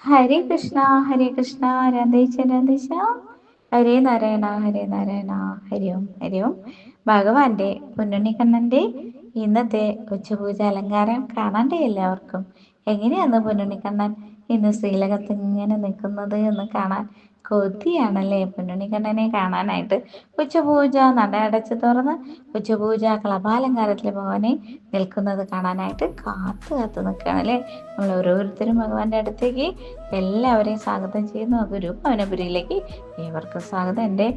ഹരേ കൃഷ്ണ ഹരേ കൃഷ്ണ രാധേശ രാധേശ ഹരേ നാരായണ ഹരേ നാരായണ. ഹരി ഓം ഹരി ഓം. ഭഗവാന്റെ പൊന്നുണ്ണിക്കണ്ണന്റെ ഇന്നത്തെ ഉച്ചപൂജ അലങ്കാരം കാണണ്ടേ എല്ലാവർക്കും? എങ്ങനെയാന്ന് പൊന്നുണ്ണിക്കണ്ണൻ ഇന്ന് ശ്രീലകത്ത് ഇങ്ങനെ നിൽക്കുന്നത് എന്ന് കാണാൻ കൊതിയാണല്ലേ പൊന്നുണ്ണിക്കണ്ണനെ കാണാനായിട്ട്. ഉച്ചപൂജ നട അടച്ച് തുറന്ന് ഉച്ചപൂജ കളഭാലങ്കാരത്തിൽ ഭഗവാനെ നിൽക്കുന്നത് കാണാനായിട്ട് കാത്തു കാത്തു നിൽക്കുകയാണല്ലേ. നമ്മൾ ഓരോരുത്തരും ഭഗവാന്റെ അടുത്തേക്ക് എല്ലാവരെയും സ്വാഗതം ചെയ്യുന്നു. ഗുരു ഭവനപുരിയിലേക്ക് ഏവർക്കും സ്വാഗതം. എൻ്റെ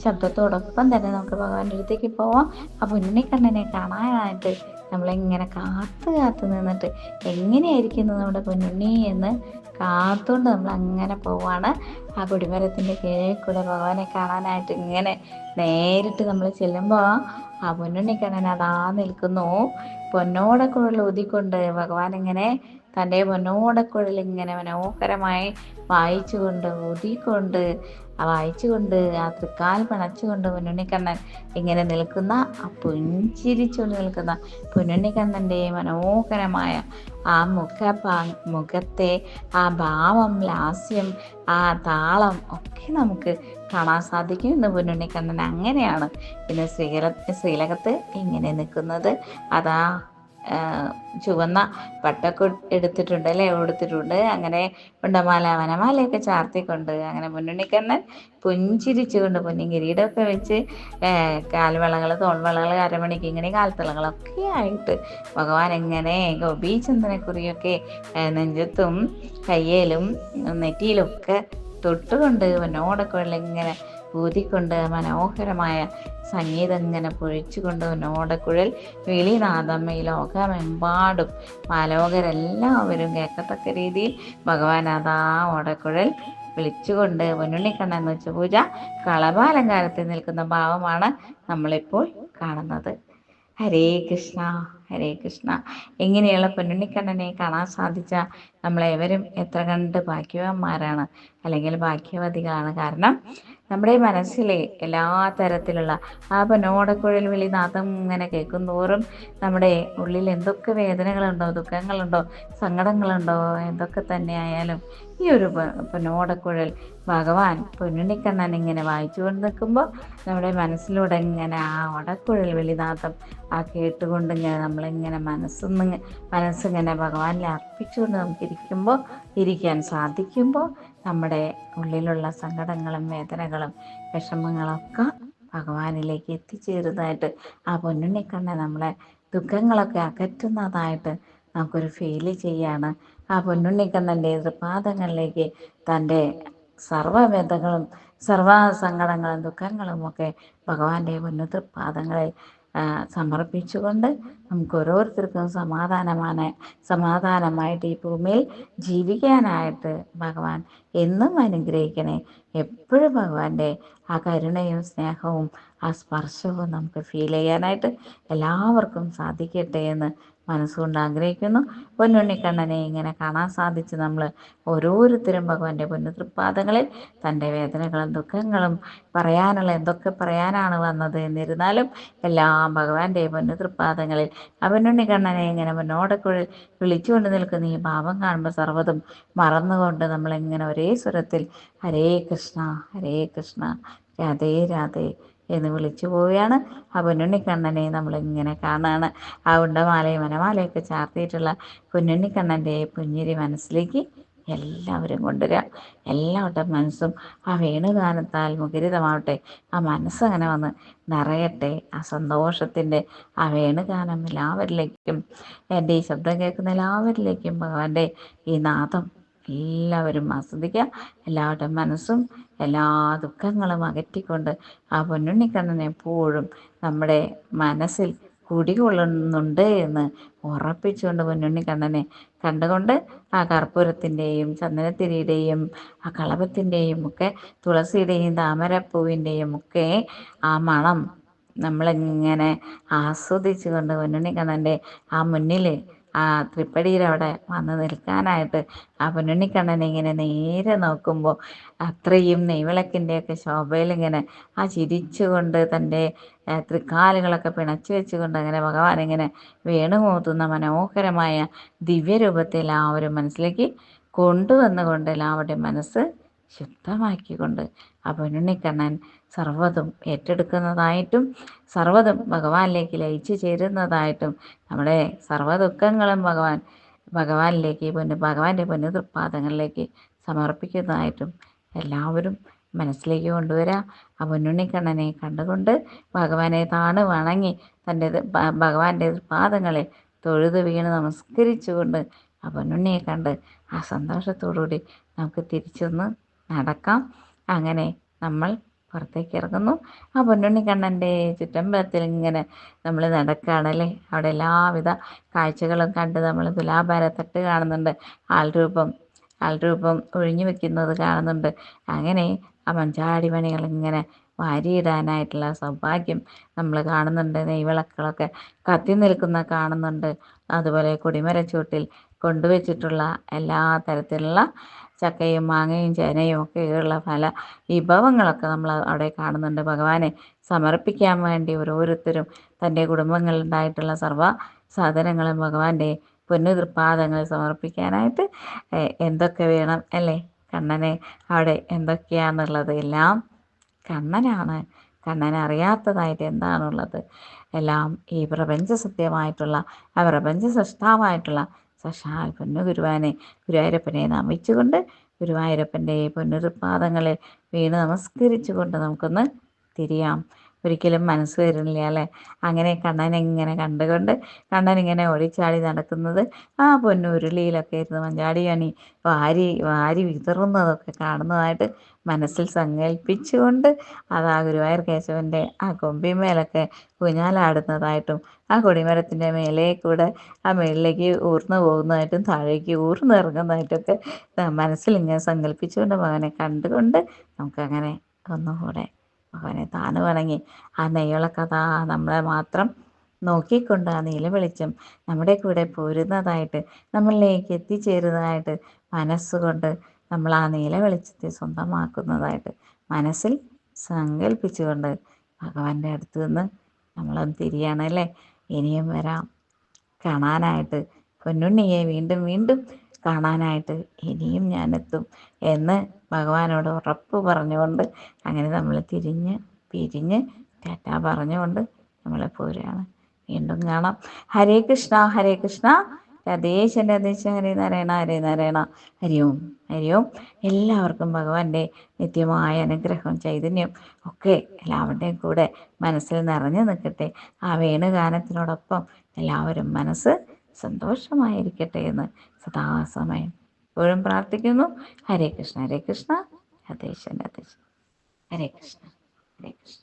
ശബ്ദത്തോടൊപ്പം തന്നെ നമുക്ക് ഭഗവാന്റെ അടുത്തേക്ക് പോവാം. ആ പൊന്നുണ്ണിക്കണ്ണനെ കാണാനായിട്ട് നമ്മളിങ്ങനെ കാത്തു കാത്തു നിന്നിട്ട് എങ്ങനെയായിരിക്കുന്നു നമ്മുടെ പൊന്നുണ്ണി എന്ന് കാത്തുകൊണ്ട് നമ്മൾ അങ്ങനെ പോവാണ്. ആ കൊടിമരത്തിൻ്റെ കീഴിൽ കൂടെ ഭഗവാനെ കാണാനായിട്ട് ഇങ്ങനെ നേരിട്ട് നമ്മൾ ചെല്ലുമ്പോൾ ആ പൊന്നുണ്ണിക്കണ്ണൻ അതാ നിൽക്കുന്നു. പൊന്നോടക്കുഴൽ ഊതിക്കൊണ്ട് ഭഗവാൻ ഇങ്ങനെ തൻ്റെ പൊന്നോടക്കുഴൽ ഇങ്ങനെ മനോഹരമായി വായിച്ചുകൊണ്ട് ഊതിക്കൊണ്ട് വായിച്ചുകൊണ്ട് ആ തൃക്കാൽ പണച്ചുകൊണ്ട് പൊന്നുണ്ണിക്കണ്ണൻ ഇങ്ങനെ നിൽക്കുന്ന ആ പുഞ്ചിരിച്ചുകൊണ്ട് നിൽക്കുന്ന പൊന്നുണ്ണിക്കണ്ണൻ്റെ മനോഹരമായ ആ മുഖത്തെ ആ ഭാവം, ലാസ്യം, ആ താളം ഒക്കെ നമുക്ക് കാണാൻ സാധിക്കും. ഇന്ന് പൊന്നുണ്ണിക്കണ്ണൻ അങ്ങനെയാണ് ഇന്ന് ശ്രീലകത്ത് ഇങ്ങനെ നിൽക്കുന്നത്. അതാ ചുവന്ന പട്ടൊക്കെ എടുത്തിട്ടുണ്ട് അല്ലേ, എടുത്തിട്ടുണ്ട്. അങ്ങനെ ഉണ്ടമാല വനമാലയൊക്കെ ചാർത്തിക്കൊണ്ട് അങ്ങനെ പൊന്നുണ്ണിക്കണ്ണൻ പുഞ്ചിരിച്ചുകൊണ്ട് പൊന്നിൻ കിരീടമൊക്കെ വെച്ച് കാൽവളകൾ, തോൾവളകൾ, അരമണിക്ക് ഇങ്ങനെ കാൽത്തളങ്ങളൊക്കെ ആയിട്ട് ഭഗവാൻ എങ്ങനെ ഗോപീചന്ദനക്കുറിയൊക്കെ നെഞ്ചത്തും കയ്യേലും നെറ്റിയിലൊക്കെ തൊട്ടുകൊണ്ട് പൊന്നോടക്കുഴൽ ഇങ്ങനെ ഊതിക്കൊണ്ട് മനോഹരമായ സംഗീതം ഇങ്ങനെ പൊഴിച്ചുകൊണ്ട് പൊന്നോടക്കുഴൽ വിളിനാദം ഈ ലോകമെമ്പാടും മാലോകരെല്ലാവരും കേൾക്കത്തക്ക രീതിയിൽ ഭഗവാൻ അതാ ഓടക്കുഴൽ വിളിച്ചുകൊണ്ട് പൊന്നുണ്ണിക്കണ്ണൻ എന്ന് വെച്ച പൂജ കളഭാലങ്കാരത്തിൽ നിൽക്കുന്ന ഭാവമാണ് നമ്മളിപ്പോൾ കാണുന്നത്. ഹരേ കൃഷ്ണ ഹരേ കൃഷ്ണ. ഇങ്ങനെയുള്ള പൊന്നുണ്ണിക്കണ്ണനെ കാണാൻ സാധിച്ച നമ്മളേവരും എത്ര കണ്ട് ഭാഗ്യവാന്മാരാണ്, അല്ലെങ്കിൽ ഭാഗ്യവതികളാണ്. കാരണം നമ്മുടെ മനസ്സിലെ എല്ലാ തരത്തിലുള്ള ആ പൊന്നോടക്കുഴൽ വിളി നാദം ഇങ്ങനെ കേൾക്കും തോറും നമ്മുടെ ഉള്ളിൽ എന്തൊക്കെ വേദനകളുണ്ടോ, ദുഃഖങ്ങളുണ്ടോ, സങ്കടങ്ങളുണ്ടോ, എന്തൊക്കെ തന്നെ ആയാലും ഈ ഒരു പൊന്നോടക്കുഴൽ ഭഗവാൻ പൊന്നുണ്ണിക്കണ്ണൻ ഇങ്ങനെ വായിച്ചുകൊണ്ട് നിൽക്കുമ്പോൾ നമ്മുടെ മനസ്സിലൂടെ ഇങ്ങനെ ആ ഓടക്കുഴൽ വിളിനാദം ആ കേട്ടുകൊണ്ട് ഇങ്ങനെ നമ്മളിങ്ങനെ മനസ്സിങ്ങനെ ഭഗവാനിൽ അർപ്പിച്ചുകൊണ്ട് നമുക്ക് ഇരിക്കാൻ സാധിക്കുമ്പോൾ നമ്മുടെ ഉള്ളിലുള്ള സങ്കടങ്ങളും വേദനകളും വിഷമങ്ങളൊക്കെ ഭഗവാനിലേക്ക് എത്തിച്ചേരുന്നതായിട്ട് ആ പൊന്നുണ്ണിക്കണ്ണൻ നമ്മളെ ദുഃഖങ്ങളൊക്കെ അകറ്റുന്നതായിട്ട് നമുക്കൊരു ഫീല് ചെയ്യാണ്. ആ പൊന്നുണ്ണിക്കണ്ണൻ്റെ തൃപാദങ്ങളിലേക്ക് തൻ്റെ സർവ്വവേദങ്ങളും സർവ സങ്കടങ്ങളും ദുഃഖങ്ങളും ഒക്കെ ഭഗവാന്റെ പൊന്നുതൃപാദങ്ങളിൽ സമർപ്പിച്ചുകൊണ്ട് നമുക്ക് ഓരോരുത്തർക്കും സമാധാനമായിട്ട് ഈ ഭൂമിയിൽ ജീവിക്കാനായിട്ട് ഭഗവാൻ എന്നും അനുഗ്രഹിക്കണേ. എപ്പോഴും ഭഗവാന്റെ ആ കരുണയും സ്നേഹവും ആ സ്പർശവും നമുക്ക് ഫീൽ ചെയ്യാനായിട്ട് എല്ലാവർക്കും സാധിക്കട്ടെ എന്ന് മനസ്സുകൊണ്ട് ആഗ്രഹിക്കുന്നു. പൊന്നുണ്ണിക്കണ്ണനെ ഇങ്ങനെ കാണാൻ സാധിച്ച് നമ്മൾ ഓരോരുത്തരും ഭഗവാന്റെ പൊന്നുതൃപ്പാദങ്ങളിൽ തൻ്റെ വേദനകളും ദുഃഖങ്ങളും പറയാനുള്ള എന്തൊക്കെ പറയാനാണ് വന്നത് എന്നിരുന്നാലും എല്ലാം ഭഗവാന്റെ പൊന്നുതൃപ്പാദങ്ങളിൽ ആ പൊന്നുണ്ണിക്കണ്ണനെ ഇങ്ങനെ പൊന്നോടക്കുഴൽ വിളിച്ചുകൊണ്ട് നിൽക്കുന്ന ഈ ഭാവം കാണുമ്പോൾ സർവ്വതും മറന്നുകൊണ്ട് നമ്മളിങ്ങനെ ഒരേ സ്വരത്തിൽ ഹരേ കൃഷ്ണ ഹരേ കൃഷ്ണ രാധേ രാധേ എന്ന് വിളിച്ചു പോവുകയാണ്. ആ പൊന്നുണ്ണിക്കണ്ണനെ നമ്മളിങ്ങനെ കാണുകയാണ്. ആ ഉണ്ടമാലയും വനമാലയൊക്കെ ചാർത്തിയിട്ടുള്ള പൊന്നുണ്ണിക്കണ്ണൻ്റെ പുഞ്ചിരി മനസ്സിലേക്ക് എല്ലാവരും കൊണ്ടുവരാം. എല്ലാവരുടെ മനസ്സും ആ വേണുഗാനത്താൽ മുഖരിതമാവട്ടെ. ആ മനസ്സങ്ങനെ വന്ന് നിറയട്ടെ. ആ സന്തോഷത്തിൻ്റെ ആ വേണുഗാനം എല്ലാവരിലേക്കും, എൻ്റെ ഈ ശബ്ദം കേൾക്കുന്ന എല്ലാവരിലേക്കും ഭഗവാന്റെ ഈ നാദം എല്ലാവരും ആസ്വദിക്കുക. എല്ലാവരുടെ മനസ്സും എല്ലാ ദുഃഖങ്ങളും അകറ്റിക്കൊണ്ട് ആ പൊന്നുണ്ണിക്കണ്ണൻ എപ്പോഴും നമ്മുടെ മനസ്സിൽ കുടികൊള്ളുന്നുണ്ട് എന്ന് ഉറപ്പിച്ചുകൊണ്ട് പൊന്നുണ്ണിക്കണ്ണനെ കണ്ടുകൊണ്ട് ആ കർപ്പൂരത്തിൻ്റെയും ചന്ദനത്തിരിയുടെയും ആ കളഭത്തിൻ്റെയും ഒക്കെ തുളസിയുടെയും താമരപ്പൂവിൻ്റെയും ഒക്കെ ആ മണം നമ്മളിങ്ങനെ ആസ്വദിച്ചുകൊണ്ട് പൊന്നുണ്ണിക്കണ്ണൻ്റെ ആ മുന്നിൽ ആ തൃപ്പടിയിലവിടെ വന്ന് നിൽക്കാനായിട്ട് ആ പൊന്നുണ്ണിക്കണ്ണനെ ഇങ്ങനെ നേരെ നോക്കുമ്പോൾ അത്രയും നെയ്വിളക്കിൻ്റെയൊക്കെ ശോഭയിലിങ്ങനെ ആ ചിരിച്ചുകൊണ്ട് തൻ്റെ തൃക്കാലുകളൊക്കെ പിണച്ചു വെച്ചുകൊണ്ട് അങ്ങനെ ഭഗവാൻ ഇങ്ങനെ വേണുമൂത്തുന്ന മനോഹരമായ ദിവ്യരൂപത്തിൽ ആ ഒരു മനസ്സിലേക്ക് കൊണ്ടുവന്നുകൊണ്ട് എല്ലാവരുടെയും മനസ്സ് ശുദ്ധമാക്കിക്കൊണ്ട് ആ പൊന്നുണ്ണിക്കണ്ണൻ സർവ്വതും ഏറ്റെടുക്കുന്നതായിട്ടും സർവ്വതും ഭഗവാനിലേക്ക് ലയിച്ചു ചേരുന്നതായിട്ടും നമ്മുടെ സർവ്വ ദുഃഖങ്ങളും ഭഗവാനിലേക്ക് ഭഗവാന്റെ പൊന്നുതൃപ്പാദങ്ങളിലേക്ക് സമർപ്പിക്കുന്നതായിട്ടും എല്ലാവരും മനസ്സിലേക്ക് കൊണ്ടുവരാം. ആ പൊന്നുണ്ണിക്കണ്ണനെ കണ്ടുകൊണ്ട് ഭഗവാനെ താണ് വണങ്ങി ഭഗവാന്റെ പാദങ്ങളെ തൊഴുത് വീണ് നമസ്കരിച്ചുകൊണ്ട് ആ പൊന്നുണ്ണിയെ കണ്ട് ആ സന്തോഷത്തോടുകൂടി നമുക്ക് തിരിച്ചൊന്ന് നടക്കാം. അങ്ങനെ നമ്മൾ പുറത്തേക്ക് ഇറങ്ങുന്നു. ആ പൊന്നുണ്ണിക്കണ്ണൻ്റെ ചുറ്റമ്പലത്തിൽ ഇങ്ങനെ നമ്മൾ നടക്കുകയാണല്ലേ. അവിടെ എല്ലാവിധ കാഴ്ചകളും കണ്ട് നമ്മൾ തുലാഭാരത്തട്ട് കാണുന്നുണ്ട്, ആൾരൂപം ഒഴിഞ്ഞു വെക്കുന്നത് കാണുന്നുണ്ട്. അങ്ങനെ ആ മഞ്ചാടി മണികൾ ഇങ്ങനെ വാരിയിടാനായിട്ടുള്ള സൗഭാഗ്യം നമ്മൾ കാണുന്നുണ്ട്. നെയ്വിളക്കുകളൊക്കെ കത്തി നിൽക്കുന്ന കാണുന്നുണ്ട്. അതുപോലെ കൊടിമരച്ചൂട്ടിൽ കൊണ്ടുവച്ചിട്ടുള്ള എല്ലാ തരത്തിലുള്ള ചക്കയും മാങ്ങയും ചേനയും ഒക്കെയുള്ള പല വിഭവങ്ങളൊക്കെ നമ്മൾ അവിടെ കാണുന്നുണ്ട്. ഭഗവാനെ സമർപ്പിക്കാൻ വേണ്ടി ഓരോരുത്തരും തൻ്റെ കുടുംബങ്ങളിലുണ്ടായിട്ടുള്ള സർവ്വ സാധനങ്ങളും ഭഗവാന്റെ പൊന്നുതൃപ്പാദങ്ങളിൽ സമർപ്പിക്കാനായിട്ട് എന്തൊക്കെ വേണം അല്ലേ. കണ്ണനെ അവിടെ എന്തൊക്കെയാണെന്നുള്ളത് എല്ലാം കണ്ണനാണ്. കണ്ണൻ അറിയാത്തതായിട്ട് എന്താണുള്ളത് എല്ലാം ഈ പ്രപഞ്ച സത്യമായിട്ടുള്ള ആ പ്രപഞ്ച സൃഷ്ടാവായിട്ടുള്ള സാക്ഷാൽ ഗുരുവായൂരപ്പനെ നമിച്ചുകൊണ്ട് ഗുരുവായൂരപ്പൻ്റെ പൊന്നുതൃപ്പാദങ്ങളിൽ വീണ് നമസ്കരിച്ചുകൊണ്ട് നമുക്കൊന്ന് തിരിയാം. ഒരിക്കലും മനസ്സ് വരുന്നില്ല അല്ലേ. അങ്ങനെ കണ്ണനിങ്ങനെ കണ്ടുകൊണ്ട് കണ്ണനിങ്ങനെ ഓടിച്ചാടി നടക്കുന്നത് ആ പൊന്നുരുളിയിലൊക്കെ ഇരുന്ന് മഞ്ചാടി മണി വാരി വിതറുന്നതൊക്കെ കാണുന്നതായിട്ട് മനസ്സിൽ സങ്കല്പിച്ചുകൊണ്ട് ആ ഗുരുവായൂർ കേശവൻ്റെ ആ കൊമ്പിന്മേലൊക്കെ ഊഞ്ഞാലാടുന്നതായിട്ടും ആ കൊടിമരത്തിൻ്റെ മേലെ കൂടെ ആ മേളിലേക്ക് ഊർന്നു പോകുന്നതായിട്ടും താഴേക്ക് ഊർന്നിറങ്ങുന്നതായിട്ടൊക്കെ മനസ്സിലിങ്ങനെ സങ്കല്പിച്ചുകൊണ്ട് ഭഗവാനെ കണ്ടുകൊണ്ട് നമുക്കങ്ങനെ ഒന്നുകൂടെ ഭഗവാനെ താണു വണങ്ങി ആ നെയ്യുളക്കഥ നമ്മളെ മാത്രം നോക്കിക്കൊണ്ട് ആ നീല വെളിച്ചം നമ്മുടെ കൂടെ പോരുന്നതായിട്ട് നമ്മളിലേക്ക് എത്തിച്ചേരുന്നതായിട്ട് മനസ്സുകൊണ്ട് നമ്മൾ ആ നീല വെളിച്ചത്തെ സ്വന്തമാക്കുന്നതായിട്ട് മനസ്സിൽ സങ്കല്പിച്ചുകൊണ്ട് ഭഗവാന്റെ അടുത്ത് നിന്ന് നമ്മളൊന്ന് തിരിയണല്ലേ. ഇനിയും വരാം കാണാനായിട്ട്. പൊന്നുണ്ണിയെ വീണ്ടും വീണ്ടും കാണാനായിട്ട് ഇനിയും ഞാനെത്തും എന്ന് ഭഗവാനോട് ഉറപ്പ് പറഞ്ഞുകൊണ്ട് അങ്ങനെ നമ്മൾ പിരിഞ്ഞ് ടാറ്റ പറഞ്ഞുകൊണ്ട് നമ്മളെ പോരുകയാണ്. വീണ്ടും കാണാം. ഹരേ കൃഷ്ണ ഹരേ കൃഷ്ണ രാധേശൻ രാധേശൻ ഹരേ നാരായണ ഹരേ നാരായണ. ഹരി ഓം ഹരി ഓം. എല്ലാവർക്കും ഭഗവാന്റെ നിത്യമായ അനുഗ്രഹം ചൈതന്യം ഒക്കെ എല്ലാവരുടെയും കൂടെ മനസ്സിൽ നിറഞ്ഞു നിൽക്കട്ടെ. ആ വേണുഗാനത്തിനോടൊപ്പം എല്ലാവരും മനസ്സ് സന്തോഷമായിരിക്കട്ടെ എന്ന് സദാസമയം എപ്പോഴും പ്രാർത്ഥിക്കുന്നു. ഹരേ കൃഷ്ണ ഹരേ കൃഷ്ണ രാധേശൻ രാധേശൻ. ഹരേ കൃഷ്ണ ഹരേ കൃഷ്ണ.